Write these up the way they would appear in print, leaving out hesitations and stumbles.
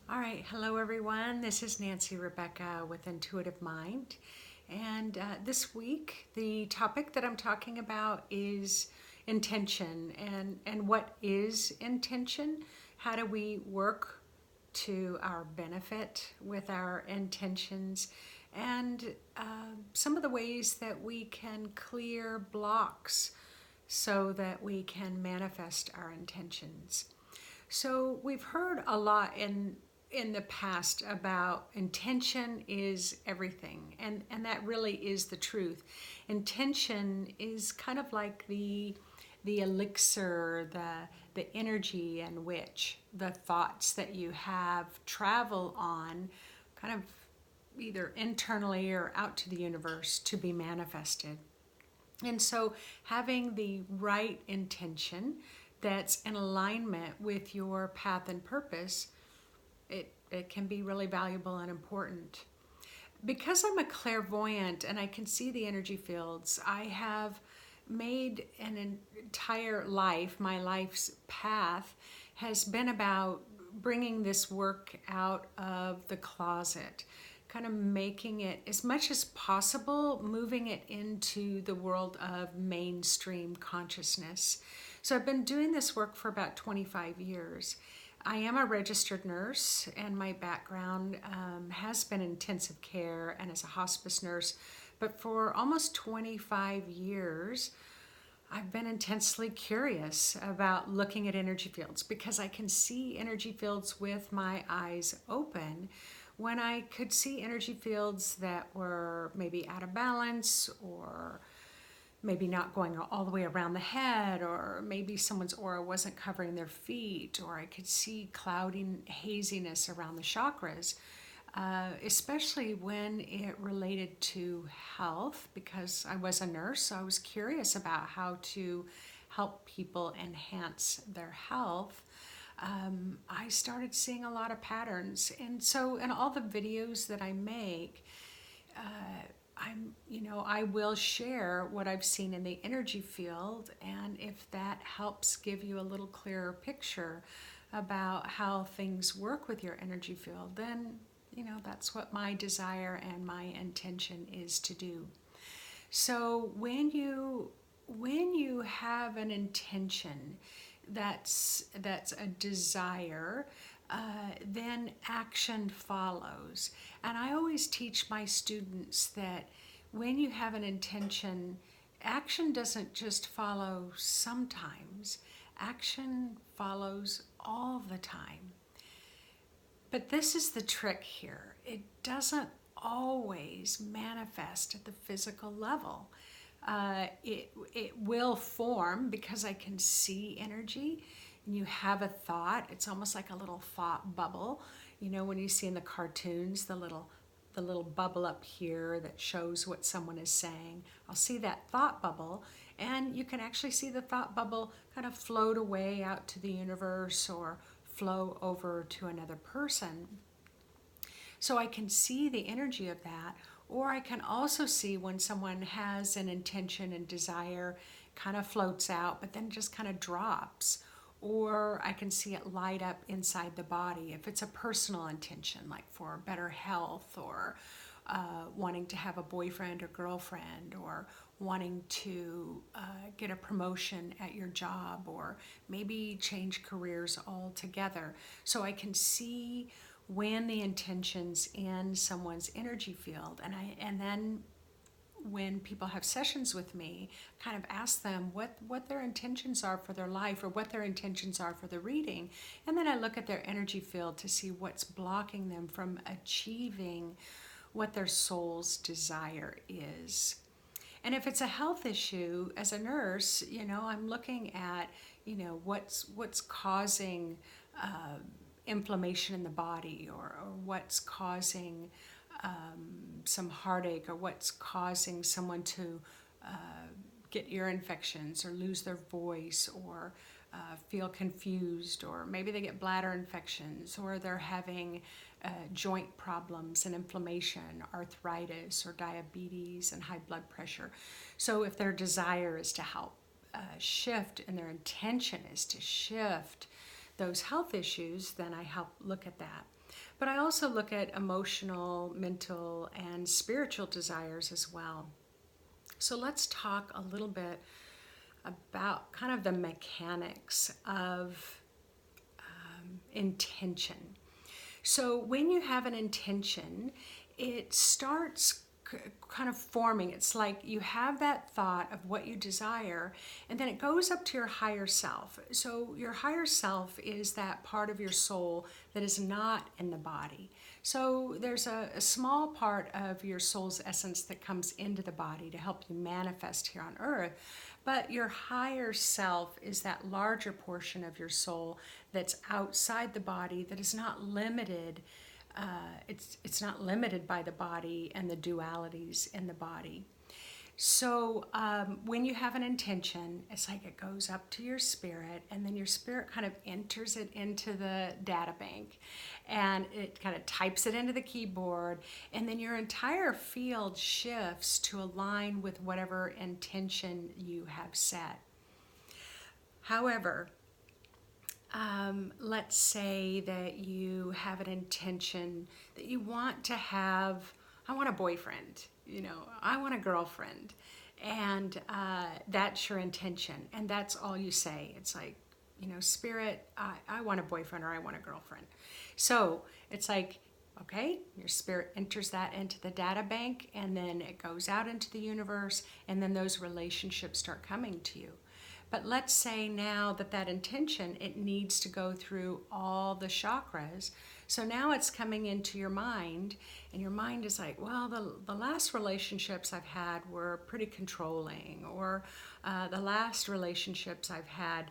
All right, hello everyone. This is Nancy Rebecca with Intuitive Mind. And this week, the topic that I'm talking about is intention and what is intention? How do we work to our benefit with our intentions? And some of the ways that we can clear blocks so that we can manifest our intentions. So we've heard a lot in the past about intention is everything, and that really is the truth. Intention is kind of like the elixir, the energy in which the thoughts that you have travel on, kind of either internally or out to the universe to be manifested. And so having the right intention that's in alignment with your path and purpose, it can be really valuable and important. Because I'm a clairvoyant and I can see the energy fields, I have made an entire life, my life's path has been about bringing this work out of the closet, kind of making it as much as possible, moving it into the world of mainstream consciousness. So I've been doing this work for about 25 years. I am a registered nurse, and my background has been intensive care and as a hospice nurse. But for almost 25 years, I've been intensely curious about looking at energy fields because I can see energy fields with my eyes open when I could see energy fields that were maybe out of balance or maybe not going all the way around the head, or maybe someone's aura wasn't covering their feet, or I could see clouding haziness around the chakras, especially when it related to health, because I was a nurse, so I was curious about how to help people enhance their health. I started seeing a lot of patterns. And so in all the videos that I make, I will share what I've seen in the energy field, and if that helps give you a little clearer picture about how things work with your energy field, then, that's what my desire and my intention is to do. So when you have an intention that's a desire, then action follows. And I always teach my students that when you have an intention, action doesn't just follow sometimes, action follows all the time. But this is the trick here. It doesn't always manifest at the physical level. It will form because I can see energy. And you have a thought. It's almost like a little thought bubble. When you see in the cartoons the little bubble up here that shows what someone is saying. I'll see that thought bubble, and you can actually see the thought bubble kind of float away out to the universe or flow over to another person. So I can see the energy of that, or I can also see when someone has an intention and desire, kind of floats out, but then just kind of drops. Or I can see it light up inside the body if it's a personal intention, like for better health, or wanting to have a boyfriend or girlfriend, or wanting to get a promotion at your job, or maybe change careers altogether. So I can see when the intention's in someone's energy field, and then when people have sessions with me, kind of ask them what their intentions are for their life, or what their intentions are for the reading. And then I look at their energy field to see what's blocking them from achieving what their soul's desire is. And if it's a health issue, as a nurse, I'm looking at, what's causing inflammation in the body, or what's causing some heartache, or what's causing someone to get ear infections or lose their voice, or feel confused, or maybe they get bladder infections, or they're having joint problems and inflammation, arthritis, or diabetes and high blood pressure. So if their desire is to help shift, and their intention is to shift, those health issues, then I help look at that. But I also look at emotional, mental, and spiritual desires as well. So let's talk a little bit about kind of the mechanics of intention. So when you have an intention, it starts kind of forming. It's like you have that thought of what you desire, and then it goes up to your higher self. So your higher self is that part of your soul that is not in the body. So there's a small part of your soul's essence that comes into the body to help you manifest here on earth. But your higher self is that larger portion of your soul that's outside the body, that is not limited. It's not limited by the body and the dualities in the body. So when you have an intention, it's like it goes up to your spirit, and then your spirit kind of enters it into the data bank, and it kind of types it into the keyboard, and then your entire field shifts to align with whatever intention you have set. However, let's say that you have an intention that you want to have, I want a boyfriend, I want a girlfriend, and that's your intention, and that's all you say. It's like, spirit, I want a boyfriend or I want a girlfriend. So it's like, okay, your spirit enters that into the data bank, and then it goes out into the universe, and then those relationships start coming to you. But let's say now that intention, it needs to go through all the chakras. So now it's coming into your mind, and your mind is like, well, the last relationships I've had were pretty controlling, or the last relationships I've had,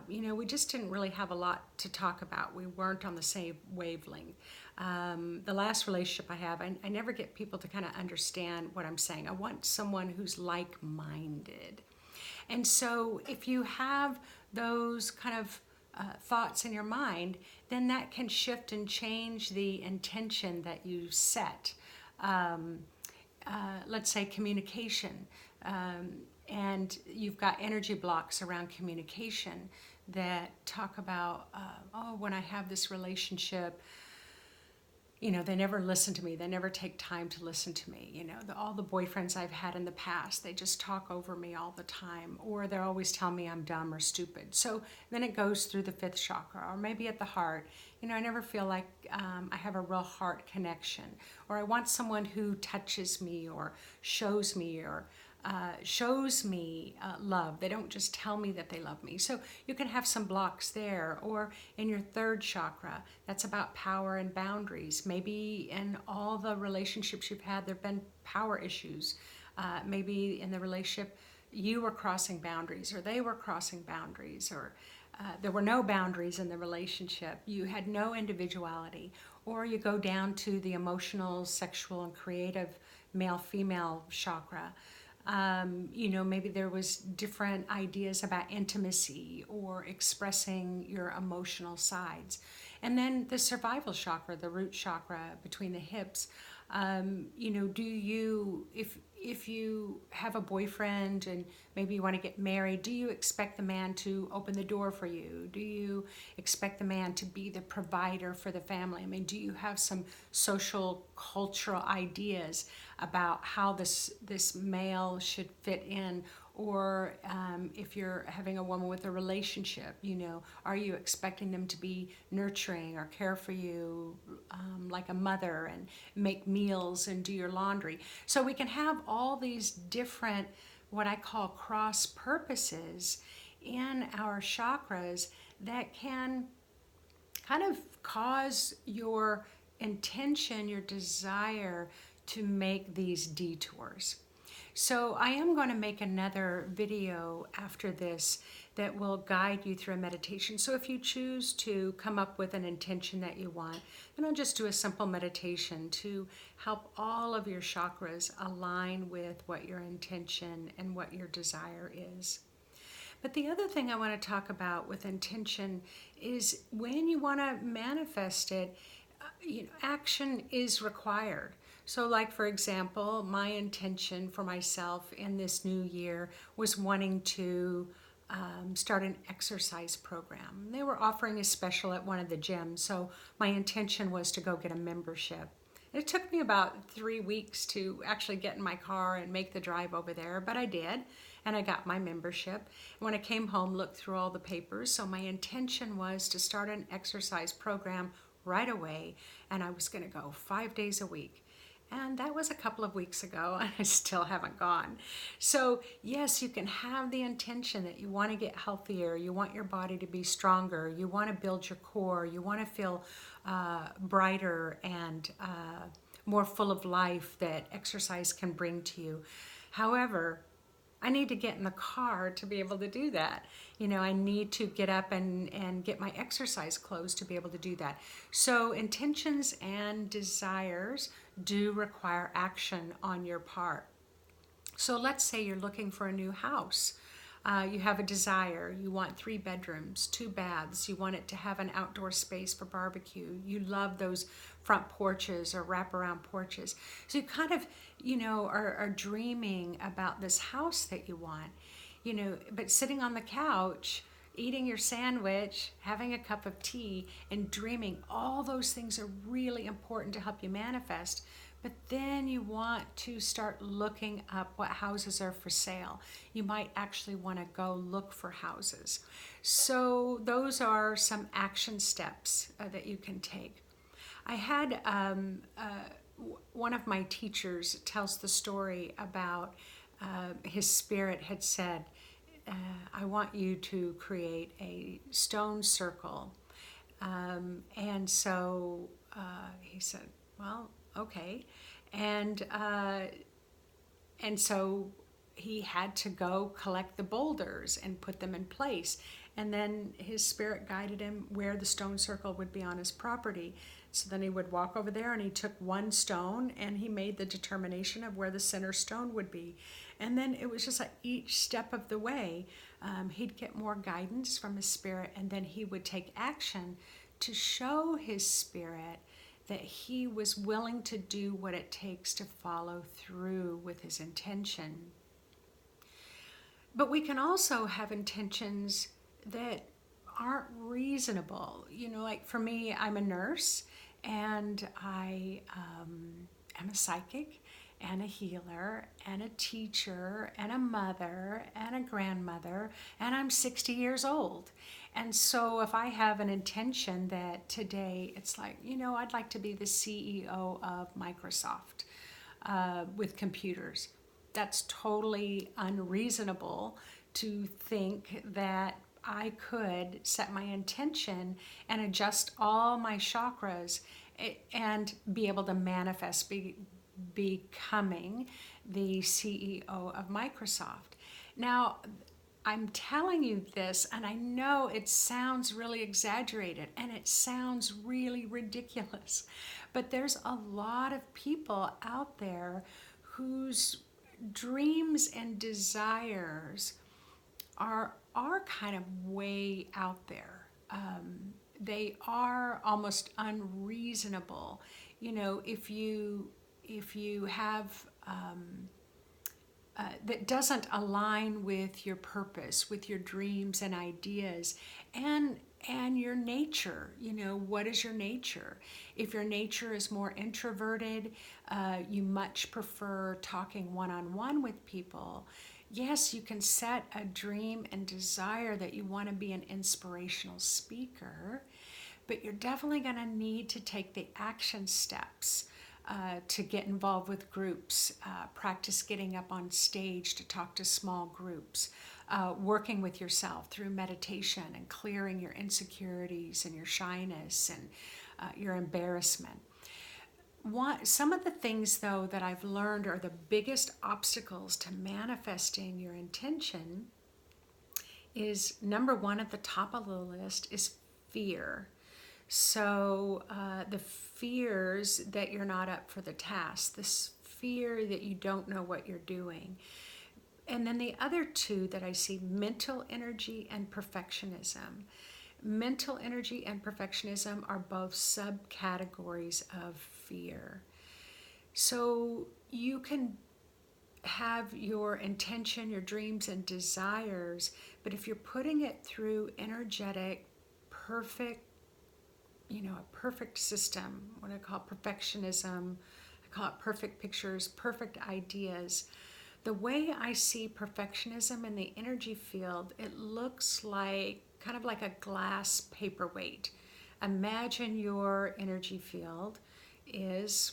we just didn't really have a lot to talk about. We weren't on the same wavelength. The last relationship I have, I never get people to kind of understand what I'm saying. I want someone who's like-minded. And so if you have those kind of thoughts in your mind, then that can shift and change the intention that you set. Let's say communication. And you've got energy blocks around communication that talk about, when I have this relationship, they never listen to me. They never take time to listen to me. All the boyfriends I've had in the past, they just talk over me all the time, or they always tell me I'm dumb or stupid. So then it goes through the fifth chakra, or maybe at the heart. I never feel like I have a real heart connection, or I want someone who touches me or shows me love. They don't just tell me that they love me. So you can have some blocks there. Or in your third chakra, that's about power and boundaries. Maybe in all the relationships you've had, there have been power issues. Maybe in the relationship, you were crossing boundaries, or they were crossing boundaries, or there were no boundaries in the relationship. You had no individuality. Or you go down to the emotional, sexual, and creative male-female chakra. Maybe there was different ideas about intimacy or expressing your emotional sides. And then the survival chakra, the root chakra between the hips, do you, if you have a boyfriend and maybe you want to get married, do you expect the man to open the door for you? Do you expect the man to be the provider for the family? I mean, do you have some social, cultural ideas about how this male should fit in? Or if you're having a woman with a relationship, are you expecting them to be nurturing or care for you like a mother and make meals and do your laundry? So we can have all these different, what I call cross purposes in our chakras that can kind of cause your intention, your desire to make these detours. So I am going to make another video after this that will guide you through a meditation. So if you choose to come up with an intention that you want, then I'll just do a simple meditation to help all of your chakras align with what your intention and what your desire is. But the other thing I want to talk about with intention is when you want to manifest it, action is required. So like, for example, my intention for myself in this new year was wanting to start an exercise program. They were offering a special at one of the gyms, so my intention was to go get a membership. It took me about 3 weeks to actually get in my car and make the drive over there, but I did, and I got my membership. When I came home, looked through all the papers, so my intention was to start an exercise program right away, and I was going to go 5 days a week. And that was a couple of weeks ago, and I still haven't gone. So yes, you can have the intention that you want to get healthier, you want your body to be stronger, you want to build your core, you want to feel brighter and more full of life that exercise can bring to you. However, I need to get in the car to be able to do that. I need to get up and get my exercise clothes to be able to do that. So intentions and desires do require action on your part. So let's say you're looking for a new house. You have a desire. You want 3 bedrooms, 2 baths. You want it to have an outdoor space for barbecue. You love those front porches or wraparound porches. So you kind of, are dreaming about this house that you want, but sitting on the couch, eating your sandwich, having a cup of tea, and dreaming, all those things are really important to help you manifest. But then you want to start looking up what houses are for sale. You might actually want to go look for houses. So those are some action steps that you can take. I had one of my teachers tells the story about his spirit had said, I want you to create a stone circle. And so he said, well, okay. And so he had to go collect the boulders and put them in place. And then his spirit guided him where the stone circle would be on his property. So then he would walk over there and he took one stone and he made the determination of where the center stone would be. And then it was just like each step of the way, he'd get more guidance from his spirit, and then he would take action to show his spirit that he was willing to do what it takes to follow through with his intention. But we can also have intentions that aren't reasonable. Like for me, I'm a nurse and I am a psychic and a healer and a teacher and a mother and a grandmother, and I'm 60 years old. And so if I have an intention that today it's like, I'd like to be the CEO of Microsoft with computers, that's totally unreasonable to think that I could set my intention and adjust all my chakras and be able to manifest becoming the CEO of Microsoft. Now, I'm telling you this, and I know it sounds really exaggerated and it sounds really ridiculous, but there's a lot of people out there whose dreams and desires are kind of way out there. They are almost unreasonable. If you have that doesn't align with your purpose, with your dreams and ideas, and your nature. What is your nature? If your nature is more introverted, you much prefer talking one-on-one with people. Yes, you can set a dream and desire that you want to be an inspirational speaker, but you're definitely going to need to take the action steps to get involved with groups, practice getting up on stage to talk to small groups, working with yourself through meditation and clearing your insecurities and your shyness and your embarrassment. Some of the things, though, that I've learned are the biggest obstacles to manifesting your intention is, number one at the top of the list is fear. So the fears that you're not up for the task, this fear that you don't know what you're doing. And then the other two that I see, mental energy and perfectionism. Mental energy and perfectionism are both subcategories of fear. So you can have your intention, your dreams and desires, but if you're putting it through energetic, perfect, a perfect system, what I call perfectionism, I call it perfect pictures, perfect ideas. The way I see perfectionism in the energy field, it looks like kind of like a glass paperweight. Imagine your energy field is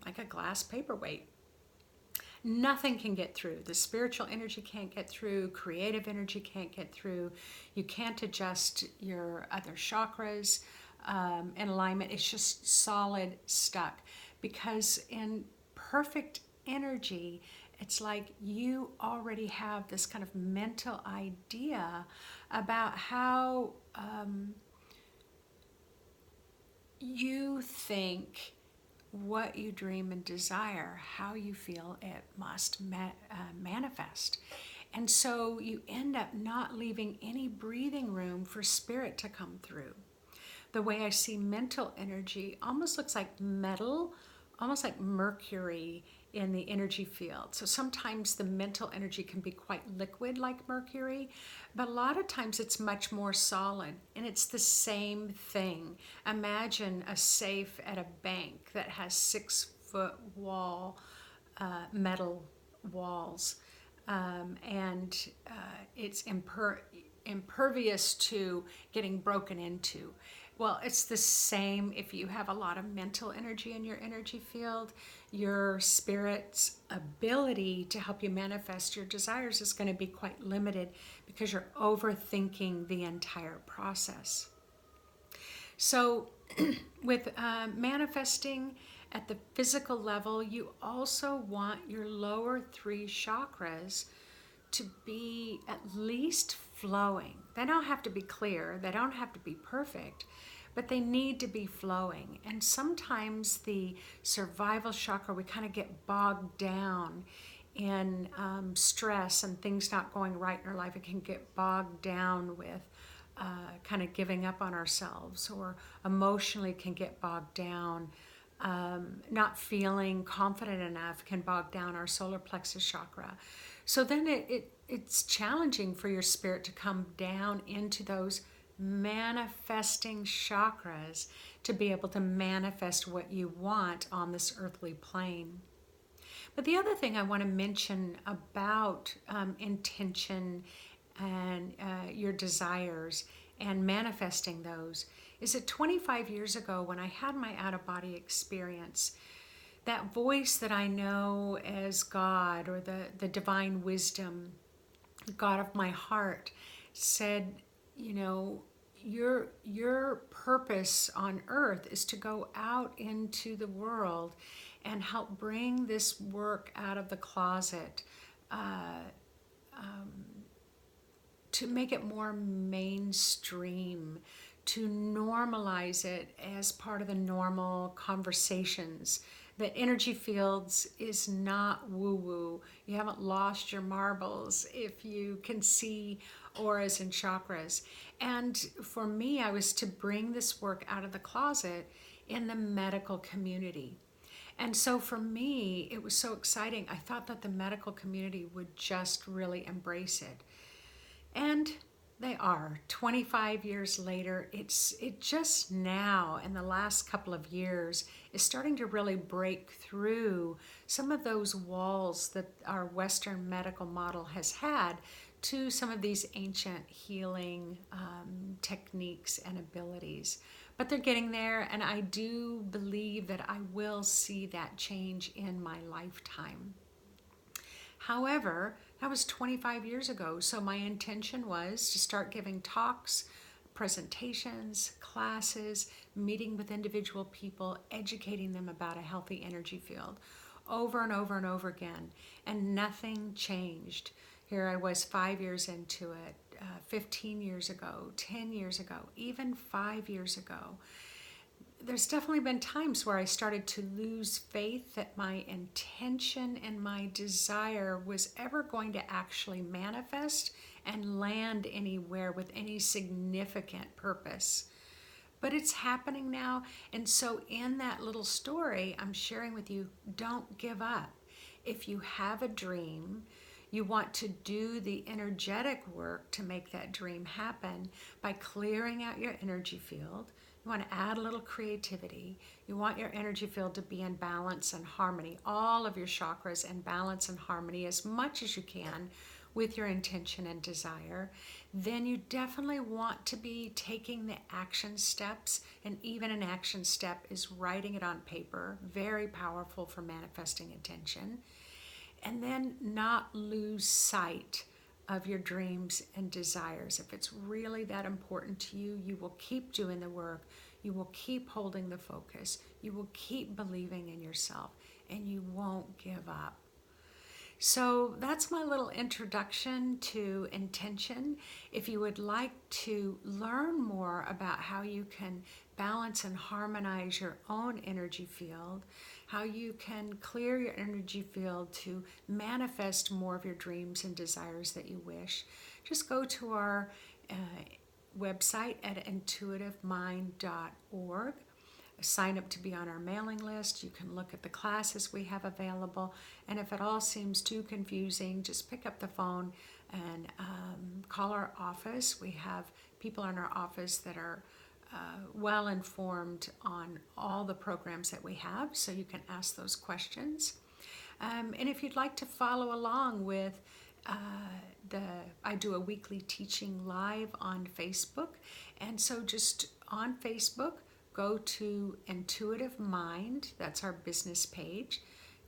like a glass paperweight. Nothing can get through. The spiritual energy can't get through. Creative energy can't get through. You can't adjust your other chakras in alignment. It's just solid stuck. Because in perfect energy, it's like you already have this kind of mental idea about how you think what you dream and desire, how you feel it must manifest. And so you end up not leaving any breathing room for spirit to come through. The way I see mental energy almost looks like metal, almost like mercury in the energy field. So sometimes the mental energy can be quite liquid like mercury, but a lot of times it's much more solid, and it's the same thing. Imagine a safe at a bank that has 6-foot metal walls, and it's impervious to getting broken into. Well, it's the same if you have a lot of mental energy in your energy field. Your spirit's ability to help you manifest your desires is going to be quite limited because you're overthinking the entire process. So, with manifesting at the physical level, you also want your lower 3 chakras to be at least flowing. They don't have to be clear, they don't have to be perfect, but they need to be flowing. And sometimes the survival chakra, we kind of get bogged down in stress and things not going right in our life. It can get bogged down with kind of giving up on ourselves, or emotionally can get bogged down. Not feeling confident enough can bog down our solar plexus chakra. So then it's challenging for your spirit to come down into those manifesting chakras to be able to manifest what you want on this earthly plane. But the other thing I want to mention about intention and your desires and manifesting those is that 25 years ago, when I had my out-of-body experience, that voice that I know as God, or the divine wisdom, God of my heart, said, your purpose on earth is to go out into the world and help bring this work out of the closet, to make it more mainstream, to normalize it as part of the normal conversations. That energy fields is not woo-woo. You haven't lost your marbles if you can see auras and chakras. And for me, I was to bring this work out of the closet in the medical community. And so for me, it was so exciting. I thought that the medical community would just really embrace it. And they are. 25 years later, it just now, in the last couple of years, is starting to really break through some of those walls that our Western medical model has had to some of these ancient healing techniques and abilities. But they're getting there, and I do believe that I will see that change in my lifetime. However, that was 25 years ago, so my intention was to start giving talks, presentations, classes, meeting with individual people, educating them about a healthy energy field over and over and over again, and nothing changed. Here I was 5 years into it, 15 years ago, 10 years ago, even 5 years ago. There's definitely been times where I started to lose faith that my intention and my desire was ever going to actually manifest and land anywhere with any significant purpose. But it's happening now. And so in that little story, I'm sharing with you, don't give up. if you have a dream, you want to do the energetic work to make that dream happen by clearing out your energy field. You want to add a little creativity. You want your energy field to be in balance and harmony, all of your chakras in balance and harmony as much as you can with your intention and desire. Then you definitely want to be taking the action steps, and even an action step is writing it on paper, very powerful for manifesting intention. And then not lose sight of your dreams and desires. If it's really that important to you, you will keep doing the work, you will keep holding the focus, you will keep believing in yourself, and you won't give up. So that's my little introduction to intention. If you would like to learn more about how you can balance and harmonize your own energy field, how you can clear your energy field to manifest more of your dreams and desires that you wish, just go to our website at intuitivemind.org. Sign up to be on our mailing list. You can look at the classes we have available. And if it all seems too confusing, just pick up the phone and call our office. We have people in our office that are well informed on all the programs that we have, so you can ask those questions. And if you'd like to follow along with I do a weekly teaching live on Facebook. And so just on Facebook, go to Intuitive Mind, that's our business page,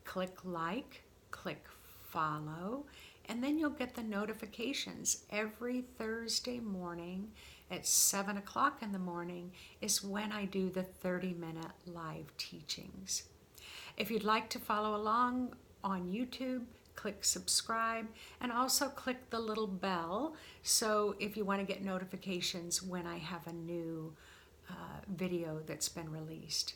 click like, click follow, and then you'll get the notifications. Every Thursday morning at 7 o'clock in the morning is when I do the 30-minute live teachings. If you'd like to follow along on YouTube, click subscribe, and also click the little bell, so if you want to get notifications when I have a new video that's been released.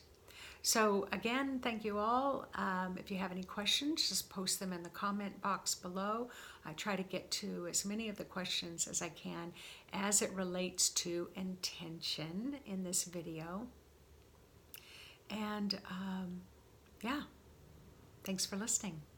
So again, thank you all. If you have any questions, just post them in the comment box below. I try to get to as many of the questions as I can as it relates to intention in this video. And yeah, thanks for listening.